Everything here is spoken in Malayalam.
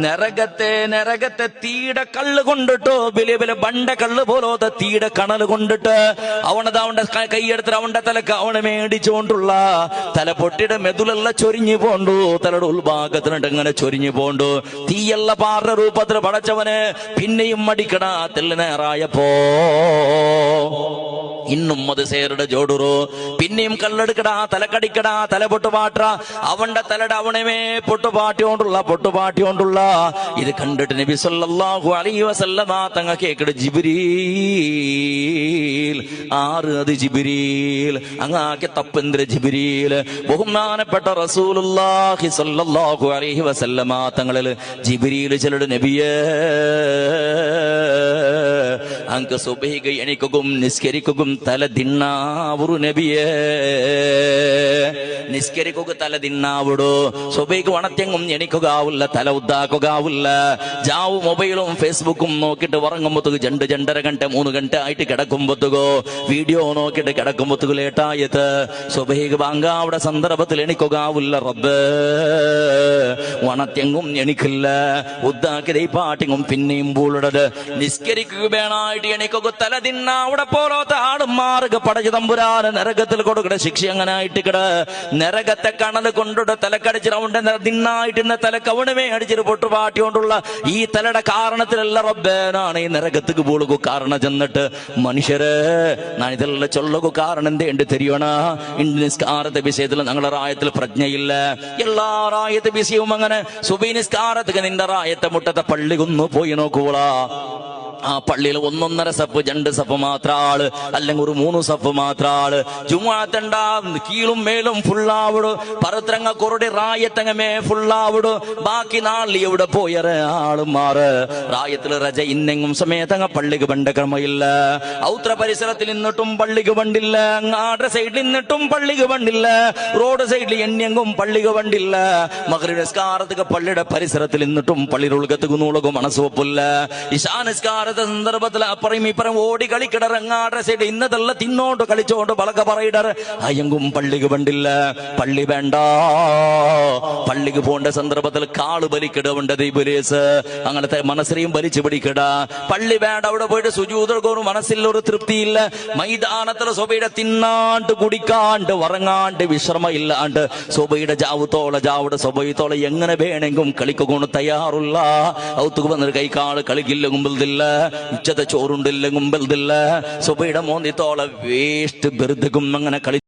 നരകത്തെ തീയുടെ കള്ള് കൊണ്ടിട്ടോ വലിയ വലിയ ബണ്ട കള്ള് പോലോത്തെ തീയുടെ കണല് കൊണ്ടിട്ട് അവന്റെ കൈയെടുത്തിട്ട് അവന്റെ തലക്ക് അവനെ മേടിച്ചുകൊണ്ടുള്ള തല പൊട്ടിയുടെ മെതുലെല്ലാം ചൊരിഞ്ഞു പോണ്ടു, തലയുടെ ഉൾഭാഗത്തിനിട്ട് ഇങ്ങനെ ചൊരിഞ്ഞു പോണ്ടു. തീയല്ല പാറ രൂപത്തിൽ പടച്ചവന് പിന്നെയും മടിക്കട തെല്ലിനേറായപ്പോ ഇന്നും അത് സേരുടെ ജോഡുറോ പിന്നെയും കല്ലെടുക്കടാ തലക്കടിക്കടാ തല പൊട്ടുപാട്ട അവന്റെ തലയുടെ അവണമേ പൊട്ടുപാട്ടിയോണ്ടുള്ള ഇത് കണ്ടിട്ട് നബി സല്ലല്ലാഹു അലൈഹി വസല്ലമ തങ്ങൾ കേക്കട് ജിബ്രീൽ അത് ജിബ്രീൽ അങ്ങാക്കെ തപ്പെന്ദ്ര ജിബ്രീൽ ബഹുമാനപ്പെട്ട റസൂലുള്ളാഹി സല്ലല്ലാഹു അലൈഹി വസല്ലമ തങ്ങളിൽ ജിബ്രീൽ ചെലട് നബിയേ അങ്ങ് സുബഹിക്ക് എണിക്കുകയും നിസ്കരിക്കുകയും തല ദിന്നാവുറു നബിയേ നിസ്കരിക്കുക തല ദിന്നാവിടു സുബഹിക്ക് വണത്തെങ്ങും എണിക്കുകയാവില്ല തല ഉദ്ദാക്കുകയാവില്ല ജാവു മൊബൈലും ഫേസ്ബുക്കും നോക്കിയിട്ട് ഉറങ്ങുമ്പോഴത്തേക്ക് 2-2.5 ഗಂಟೆ 3 ಗಂಟೆ ആയിട്ട് കിടക്കുമ്പോഴത്തേക്കോ വീഡിയോ നോക്കിയിട്ട് കിടക്കുമ്പോഴത്തേക്ക് ലേട്ടായത് സുബഹിക്ക് ബാങ്കാവിടെ സന്ദർഭത്തിൽ എണിക്കുകയാവില്ല റബ്ബേ വണത്തെങ്ങും എണിക്കില്ല ഉദ്ദാക്കി പാട്ടിങ്ങും പിന്നെയും പൂളിടത് നിസ്കരിക്കുക വേണായിട്ട് എണിക്കുക തല തിന്ന അവിടെ പോലത്തെ ആടും മാറുക പടച്ചു തമ്പുരാന് നരകത്തിൽ കൊടുക്കട ശിക്ഷ അങ്ങനെ ആയിട്ട് കിട നരകത്തെ കണല് കൊണ്ടിട്ട് തലക്കടിച്ചിട്ട് അവന്റെ തിന്നായിട്ട് തലക്കവണമേ അടിച്ചിട്ട് പൊട്ടുപാട്ടിക്കൊണ്ടുള്ള ഈ തലയുടെ കാരണത്തിലല്ല റബ്ബേനാണ് ഈ നരകത്തേക്ക് പോളുക കാരണം ചെന്നിട്ട് മനുഷ്യരെ ഞാൻ ഇതെല്ലാം ചൊല്ലുക കാരണം എന്തേണ്ട് തെരിയണ നിസ്കാരത്തെ വിഷയത്തിൽ ഞങ്ങളുടെ റായത്തിൽ പ്രജ്ഞയില്ല എല്ലാ റായത്തെ വിഷയവും അങ്ങനെ സുബഹി നിസ്കാരത്തേക്ക് നിന്റെ റായത്തെ മുട്ടത്തെ പള്ളി കൊന്നു പോയി നോക്കൂളാ ആ പള്ളിയിൽ 1.5 സഫ് 2 സഫ് മാത്ര ആള് അല്ലെങ്കിൽ ഒരു 3 സഫ് മാത്ര ആള് ജുമുഅത്തണ്ട കീഴും മേലും ഫുള്ളാവിടും പറത്രങ്ങ കൊറടി റായത്തങ്ങമേ ഫുള്ളാവിടും ബാക്കി നാളിൽ എവിടെ പോയ ആള് മാറ് റായത്തിൽ റജ ഇന്നെങ്ങും സമയത്തങ്ങ പള്ളിക്ക് ബണ്ട ക്രമയില്ല ഔത്ര പരിസരത്തിൽ നിന്നിട്ടും പള്ളിക്ക് ബണ്ടില്ല അങ്ങാടെ സൈഡിൽ നിന്നിട്ടും പള്ളിക്ക് ബണ്ടില്ല റോഡ് സൈഡിൽ എണ്ണെങ്കും പള്ളിക്ക് ബണ്ടില്ല മഗ്രിബ് നിസ്കാരത്തേക്ക് പള്ളിയുടെ പരിസരത്തിൽ നിന്നിട്ടും പള്ളിയുടെ ഉൾക്കത്തേക്ക് നൂളകും മനസ്സുവപ്പില്ല ഇശാ നിസ്കാര സന്ദർഭത്തിൽ അപ്പറയും ഇപ്പറയും ഓടി കളിക്കിടറങ്ങാടെ സൈഡ് ഇന്നതെല്ലാം തിന്നോണ്ട് കളിച്ചോണ്ട് വളക പറയിടർ അയങ്കും പള്ളിക്ക് ബണ്ടില്ല പള്ളി വേണ്ട പള്ളിക്ക് പോകേണ്ട സന്ദർഭത്തിൽ കാള് ബലിക്കിടവുണ്ട് ഇബ്ലീസ് അങ്ങനത്തെ മനസ്സിനെയും വലിച്ചു പിടിക്കിട പള്ളി വേണ്ട അവിടെ പോയിട്ട് സുജൂദ് മനസ്സിൽ ഒരു തൃപ്തിയില്ല മൈതാനത്തിൽ സുബഹിയുടെ തിന്നാണ്ട് കുടിക്കാണ്ട് ഉറങ്ങാണ്ട് വിശ്രമ ഇല്ലാണ്ട് സുബഹിയുടെ ജാവുടെ സുബഹിത്തോളെ എങ്ങനെ വേണമെങ്കിലും കളിക്കൊകൊണ്ട് തയ്യാറുള്ള ഔത്തുക്ക് വന്നൊരു കൈക്കാള് കളിക്കില്ല കുമ്പിൽതില്ല ഉച്ചത്തെ ചോറുണ്ടില്ല കുമ്പിൽതില്ല സുബഹിയുടെ മോന്തിത്തോളെ വേസ്റ്റ് ബെറുതും അങ്ങനെ കളി